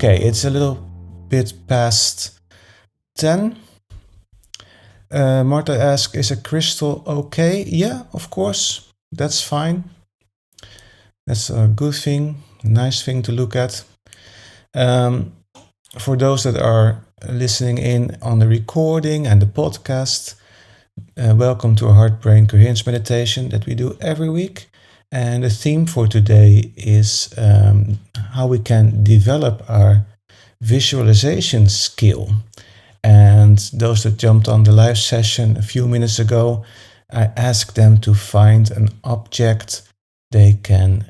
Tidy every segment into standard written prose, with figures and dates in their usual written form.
Okay, it's a little bit past 10. Martha asks, is a crystal okay? Yeah, of course, that's fine. That's a good thing, a nice thing to look at. For those that are listening in on the recording and the podcast, welcome to a Heart Brain Coherence Meditation that we do every week. And the theme for today is how we can develop our visualization skill. And those that jumped on the live session a few minutes ago, I asked them to find an object they can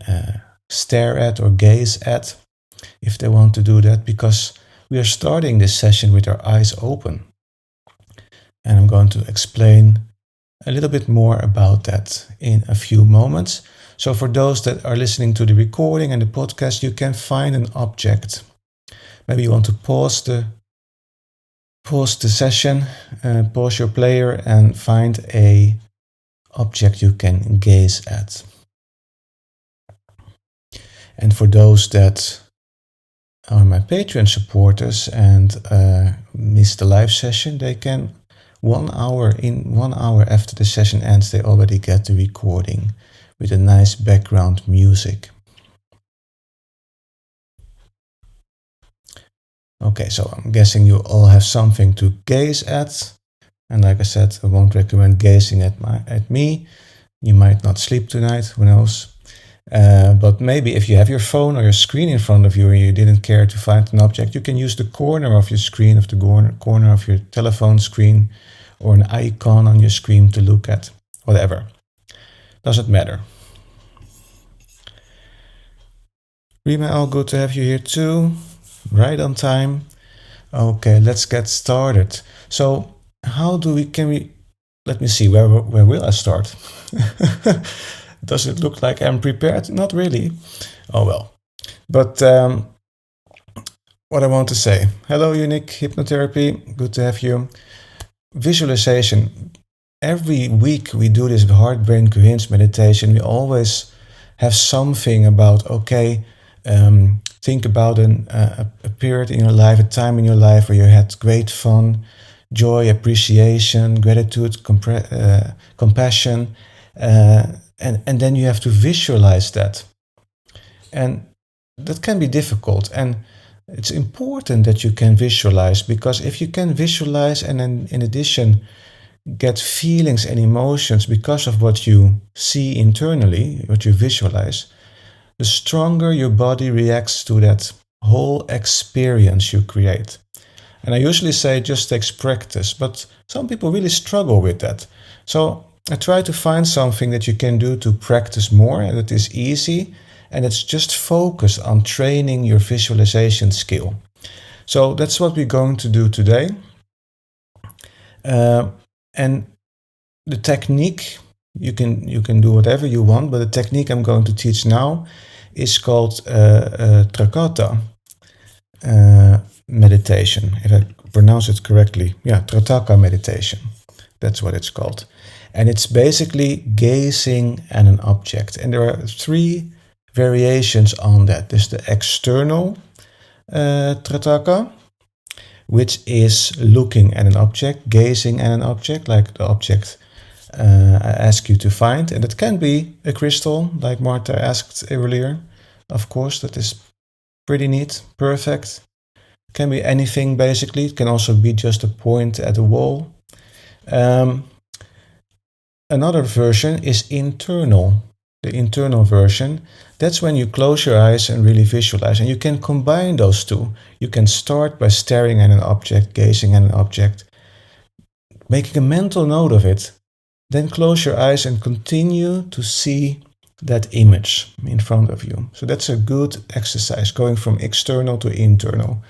stare at or gaze at if they want to do that, because we are starting this session with our eyes open. And I'm going to explain a little bit more about that in a few moments. So for those that are listening to the recording and the podcast, you can find an object. Maybe you want to pause the session, pause your player and find a object you can gaze at. And for those that are my Patreon supporters and miss the live session, they can 1 hour after the session ends, they already get the recording with a nice background music. Okay, so I'm guessing you all have something to gaze at. And like I said, I won't recommend gazing at me. You might not sleep tonight, who knows. But maybe if you have your phone or your screen in front of you and you didn't care to find an object, you can use the corner of your screen, of the corner of your telephone screen, or an icon on your screen to look at, whatever. Doesn't matter. Rima, all good to have you here too. Right on time. Okay, let's get started. So let me see, where will I start? Does it look like I'm prepared? Not really. Oh well. But what I want to say. Hello, Unique Hypnotherapy. Good to have you. Visualization. Every week we do this heart brain coherence meditation. We always have something about, think about a period in your life, a time in your life where you had great fun, joy, appreciation, gratitude, compassion, and then you have to visualize that. And that can be difficult. And it's important that you can visualize, because if you can visualize and then in addition get feelings and emotions because of what you see internally, what you visualize, the stronger your body reacts to that whole experience you create. And I usually say it just takes practice, but some people really struggle with that. So I try to find something that you can do to practice more, and it is easy, and it's just focus on training your visualization skill. So that's what we're going to do today. And the technique, you can do whatever you want, but the technique I'm going to teach now is called Tracata Meditation, if I pronounce it correctly. Yeah, Trataka Meditation. That's what it's called. And it's basically gazing at an object. And there are 3 variations on that. There's the external Trataka, which is looking at an object, gazing at an object, like the object I ask you to find. And it can be a crystal, like Martha asked earlier. Of course, that is pretty neat, perfect. It can be anything, basically. It can also be just a point at a wall. Another version is internal. The internal version, that's when you close your eyes and really visualize. And you can combine those two. You can start by staring at an object, gazing at an object, making a mental note of it. Then close your eyes and continue to see that image in front of you. So that's a good exercise, going from external to internal.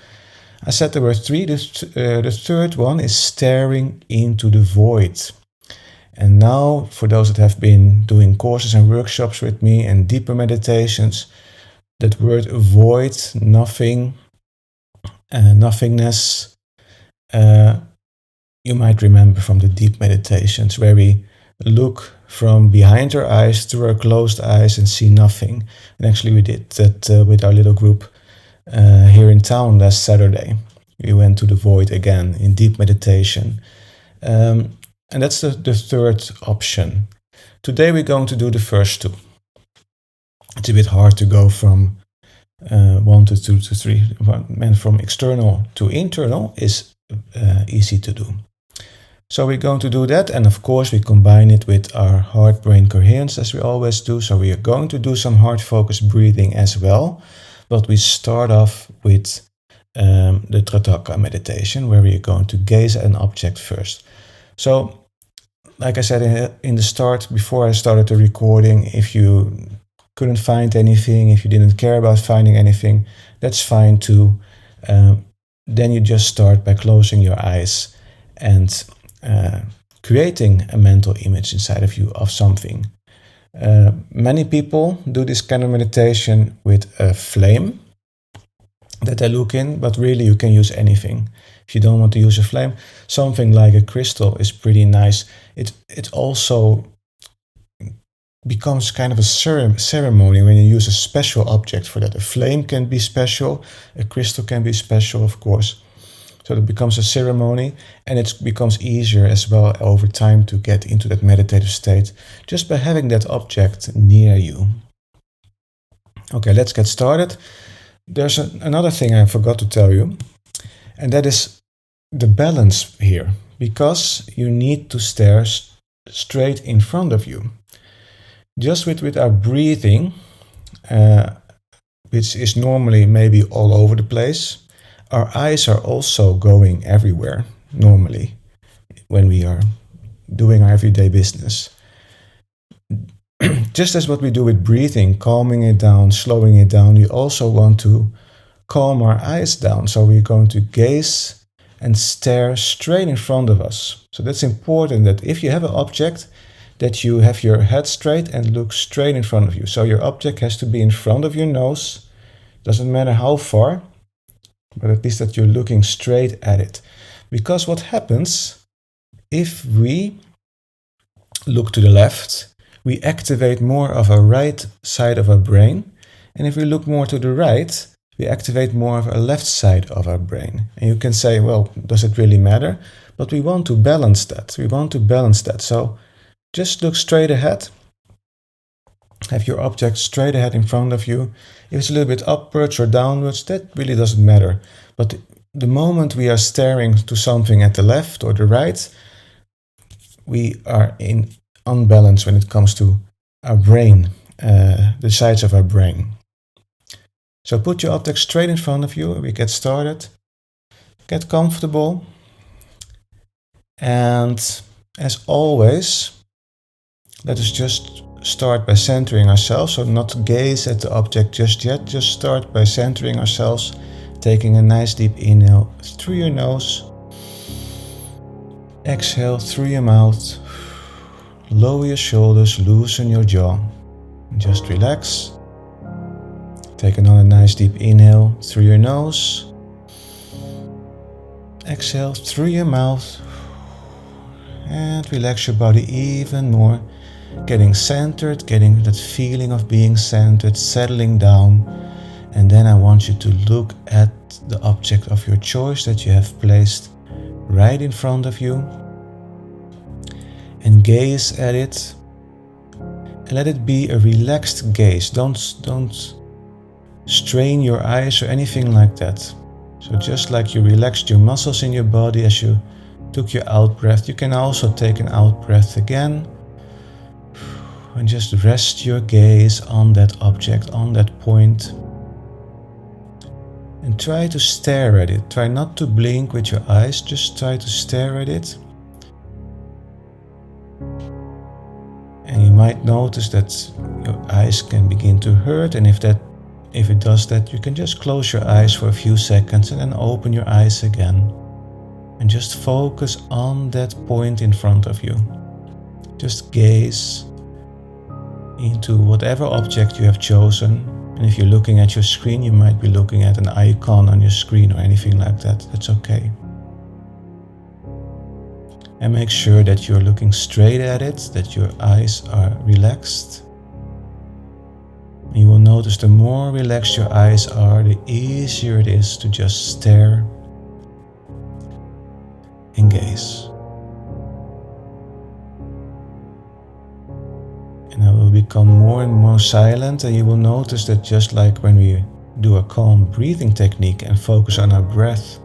I said there were 3. The third one is staring into the void. And now, for those that have been doing courses and workshops with me and deeper meditations, that word void, nothing, nothingness, you might remember from the deep meditations where we look from behind our eyes through our closed eyes and see nothing. And actually we did that with our little group here in town last Saturday. We went to the void again in deep meditation. And that's the third option. Today we're going to do the first two. It's a bit hard to go from 1 to 2 to 3, and from external to internal is easy to do. So we're going to do that, and of course we combine it with our heart-brain coherence as we always do. So we are going to do some heart-focused breathing as well, but we start off with the Trataka meditation, where we are going to gaze at an object first. So, like I said in the start, before I started the recording, if you couldn't find anything, if you didn't care about finding anything, that's fine too. Then you just start by closing your eyes and creating a mental image inside of you of something. Many people do this kind of meditation with a flame that they look in, but really you can use anything. If you don't want to use a flame, something like a crystal is pretty nice. It also becomes kind of a ceremony when you use a special object for that. A flame can be special, a crystal can be special, of course. So it becomes a ceremony, and it becomes easier as well over time to get into that meditative state just by having that object near you. Okay, let's get started. There's another thing I forgot to tell you, and that is the balance here, because you need to stare straight in front of you. Just with our breathing, which is normally maybe all over the place, our eyes are also going everywhere normally when we are doing our everyday business. Just as what we do with breathing, calming it down, slowing it down, we also want to calm our eyes down. So we're going to gaze and stare straight in front of us. So that's important, that if you have an object, that you have your head straight and look straight in front of you. So your object has to be in front of your nose. Doesn't matter how far, but at least that you're looking straight at it. Because what happens if we look to the left, we activate more of our right side of our brain. And if we look more to the right, we activate more of our left side of our brain. And you can say, well, does it really matter? But we want to balance that. We want to balance that. So just look straight ahead. Have your object straight ahead in front of you. If it's a little bit upwards or downwards, that really doesn't matter. But the moment we are staring to something at the left or the right, we are in unbalance when it comes to our brain, the sides of our brain. So put your object straight in front of you. We get started. Get comfortable. And as always, let us just start by centering ourselves. So not gaze at the object just yet. Just start by centering ourselves, taking a nice deep inhale through your nose. Exhale through your mouth. Lower your shoulders, loosen your jaw. Just relax. Take another nice deep inhale through your nose. Exhale through your mouth. And relax your body even more. Getting centered, getting that feeling of being centered, settling down. And then I want you to look at the object of your choice that you have placed right in front of you. And gaze at it. And let it be a relaxed gaze. Don't strain your eyes or anything like that. So just like you relaxed your muscles in your body as you took your out breath, you can also take an out breath again. And just rest your gaze on that object, on that point. And try to stare at it. Try not to blink with your eyes, just try to stare at it. And you might notice that your eyes can begin to hurt, and if it does that, you can just close your eyes for a few seconds and then open your eyes again. And just focus on that point in front of you. Just gaze into whatever object you have chosen. And if you're looking at your screen, you might be looking at an icon on your screen or anything like that. That's okay. And make sure that you're looking straight at it, that your eyes are relaxed. You will notice the more relaxed your eyes are, the easier it is to just stare and gaze. And I will become more and more silent, and you will notice that just like when we do a calm breathing technique and focus on our breath,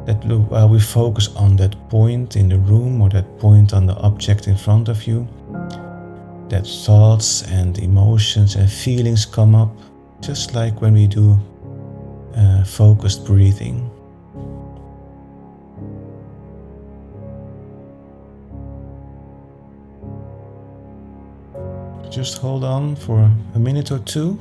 that while we focus on that point in the room or that point on the object in front of you, that thoughts and emotions and feelings come up, just like when we do focused breathing. Just hold on for a minute or two.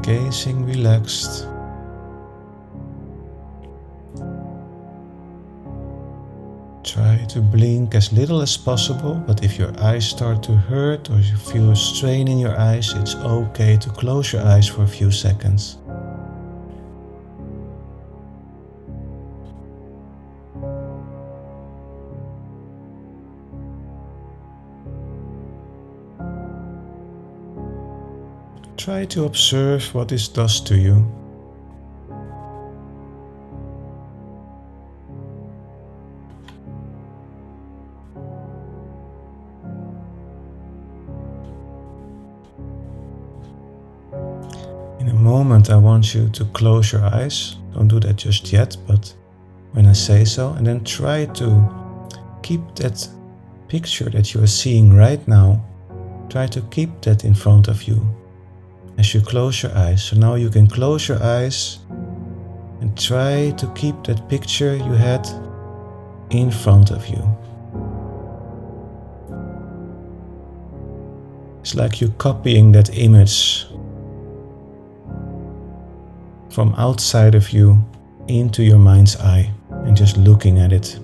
Gazing relaxed. Try to blink as little as possible, but if your eyes start to hurt or you feel a strain in your eyes, it's okay to close your eyes for a few seconds. Try to observe what this does to you. In a moment, I want you to close your eyes. Don't do that just yet, but when I say so, and then try to keep that picture that you are seeing right now, try to keep that in front of you as you close your eyes. So now you can close your eyes and try to keep that picture you had in front of you. It's like you're copying that image from outside of you into your mind's eye and just looking at it.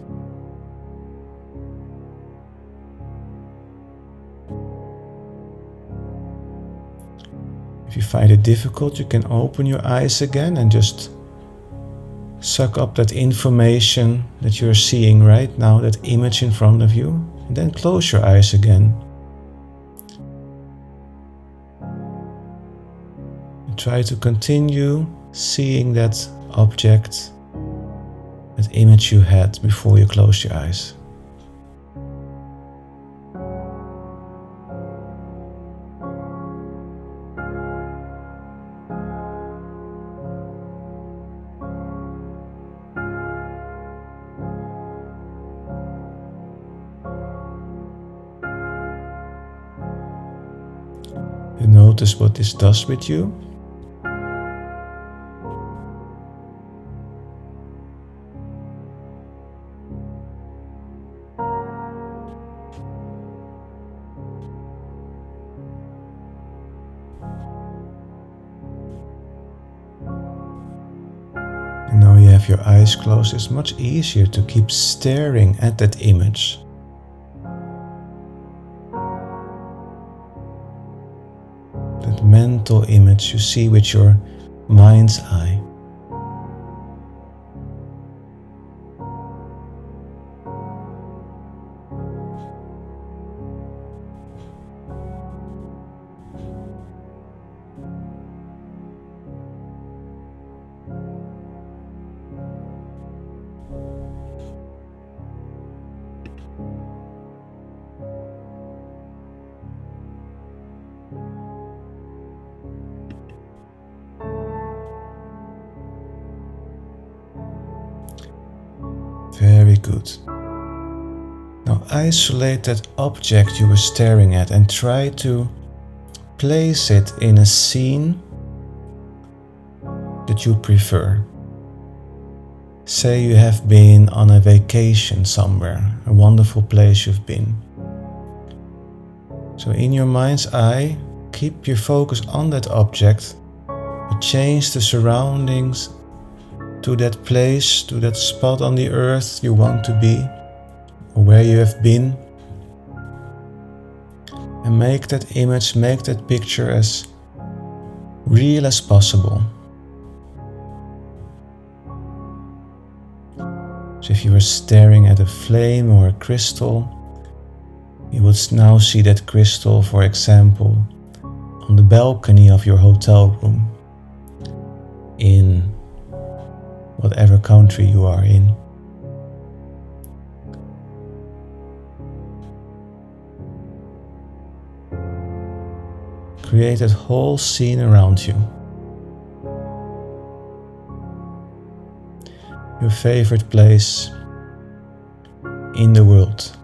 If you find it difficult, you can open your eyes again and just suck up that information that you're seeing right now, that image in front of you, and then close your eyes again. And try to continue seeing that object, that image you had before you closed your eyes. You notice what this does with you. And now you have your eyes closed, it's much easier to keep staring at that image. That mental image you see with your mind's eye. Very good. Now isolate that object you were staring at and try to place it in a scene that you prefer. Say you have been on a vacation somewhere, a wonderful place you've been. So in your mind's eye, keep your focus on that object, but change the surroundings to that place, to that spot on the earth you want to be, or where you have been. And make that image, make that picture as real as possible. So if you were staring at a flame or a crystal, you would now see that crystal, for example, on the balcony of your hotel room in whatever country you are in. Create that whole scene around you. Your favorite place in the world.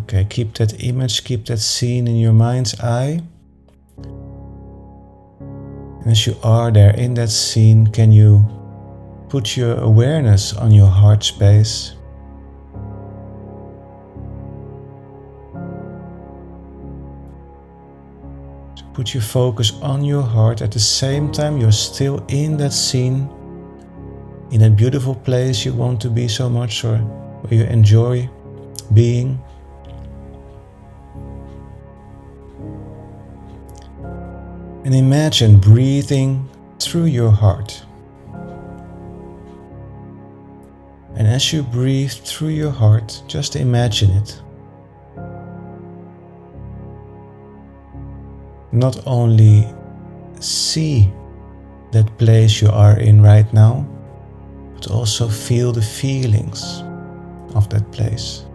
Okay, keep that image, keep that scene in your mind's eye. And as you are there in that scene, can you put your awareness on your heart space? So put your focus on your heart. At the same time, you're still in that scene, in a beautiful place you want to be so much, or where you enjoy being. And imagine breathing through your heart. And as you breathe through your heart, just imagine it. Not only see that place you are in right now, but also feel the feelings of that place.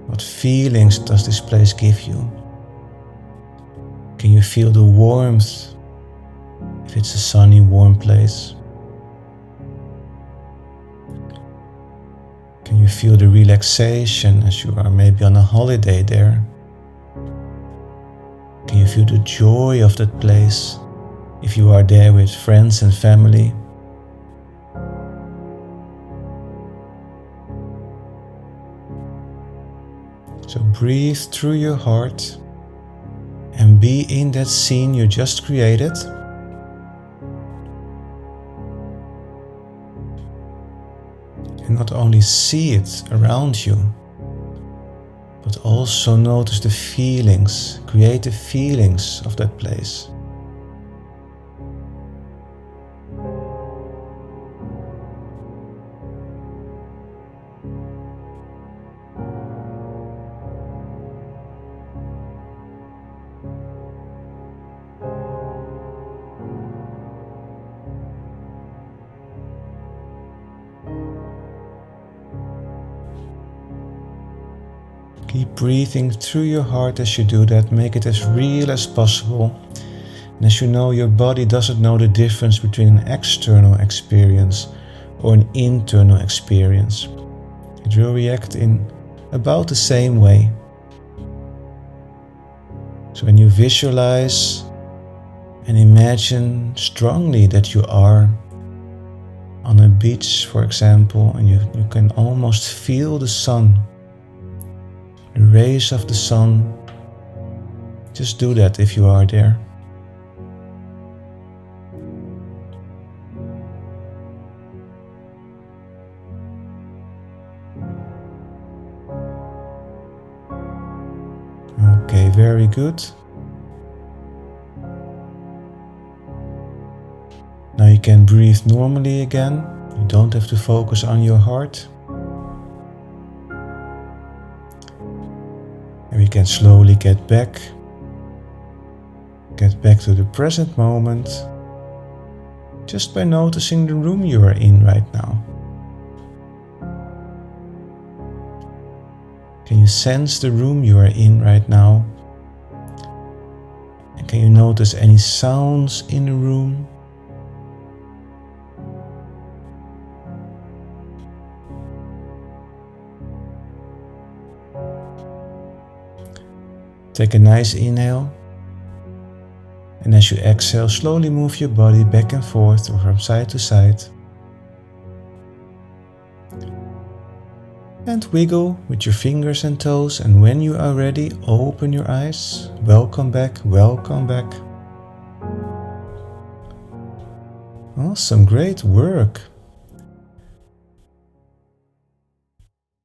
What feelings does this place give you? Can you feel the warmth if it's a sunny, warm place? Can you feel the relaxation as you are maybe on a holiday there? Can you feel the joy of that place if you are there with friends and family? So breathe through your heart and be in that scene you just created. And not only see it around you, but also notice the feelings, create the feelings of that place. Keep breathing through your heart as you do that. Make it as real as possible. And as you know, your body doesn't know the difference between an external experience or an internal experience. It will react in about the same way. So when you visualize and imagine strongly that you are on a beach, for example, and you can almost feel the sun, the rays of the sun, just do that if you are there. Okay, very good. Now you can breathe normally again. You don't have to focus on your heart. And we can slowly get back to the present moment, just by noticing the room you are in right now. Can you sense the room you are in right now? And can you notice any sounds in the room? Take a nice inhale. And as you exhale, slowly move your body back and forth or from side to side. And wiggle with your fingers and toes, and when you are ready, open your eyes. Welcome back, welcome back. Awesome, great work.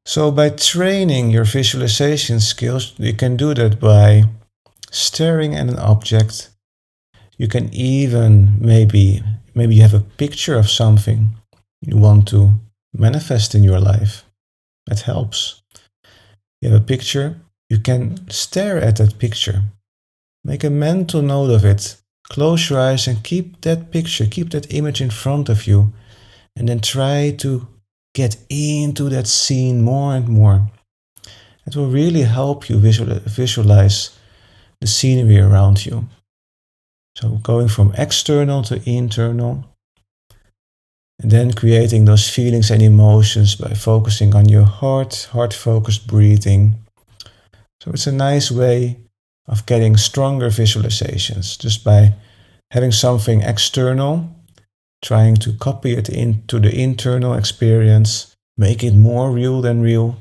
So by training your visualization skills, you can do that by staring at an object. You can even, maybe you have a picture of something you want to manifest in your life. That helps. You have a picture, you can stare at that picture. Make a mental note of it. Close your eyes and keep that picture, keep that image in front of you. And then try to get into that scene more and more. It will really help you visualize the scenery around you. So going from external to internal. And then creating those feelings and emotions by focusing on your heart-focused breathing. So it's a nice way of getting stronger visualizations, just by having something external, trying to copy it into the internal experience, make it more real than real,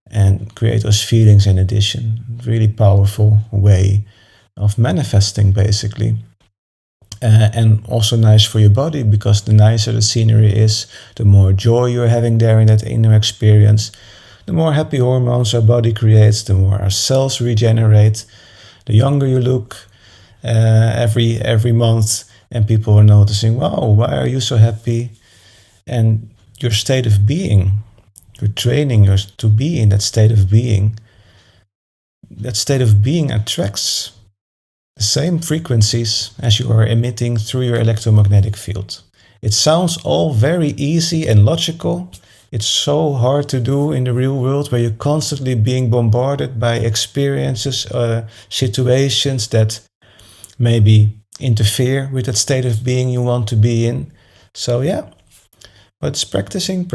and create those feelings in addition. Really powerful way of manifesting, basically. And also nice for your body, because the nicer the scenery is, the more joy you're having there in that inner experience, the more happy hormones our body creates, the more our cells regenerate, the younger you look every month, and people are noticing, wow, why are you so happy? And your state of being, you're training to be in that state of being. That state of being attracts the same frequencies as you are emitting through your electromagnetic field. It sounds all very easy and logical. It's so hard to do in the real world, where you're constantly being bombarded by experiences, situations that maybe interfere with that state of being you want to be in. So yeah, but it's practicing.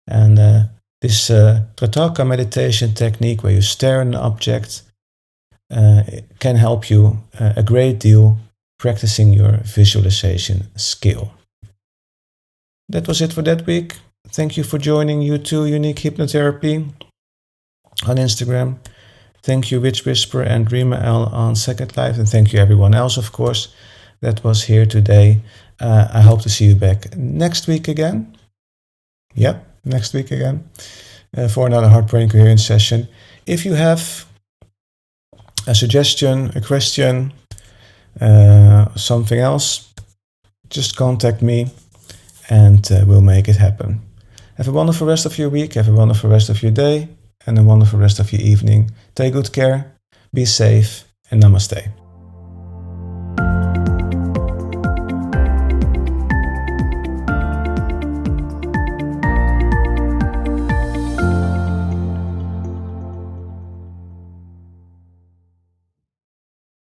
And this Trataka meditation technique, where you stare at an object, can help you a great deal practicing your visualization skill. That was it for that week. Thank you for joining U2 Unique Hypnotherapy on Instagram. Thank you Witch Whisperer and Rima L on Second Life, and thank you everyone else, of course, that was here today. I hope to see you back next week again. Yep, next week again for another Heart Brain Coherence session. If you have a suggestion, a question, something else, just contact me and we'll make it happen. Have a wonderful rest of your week, have a wonderful rest of your day, and a wonderful rest of your evening. Take good care, be safe, and namaste.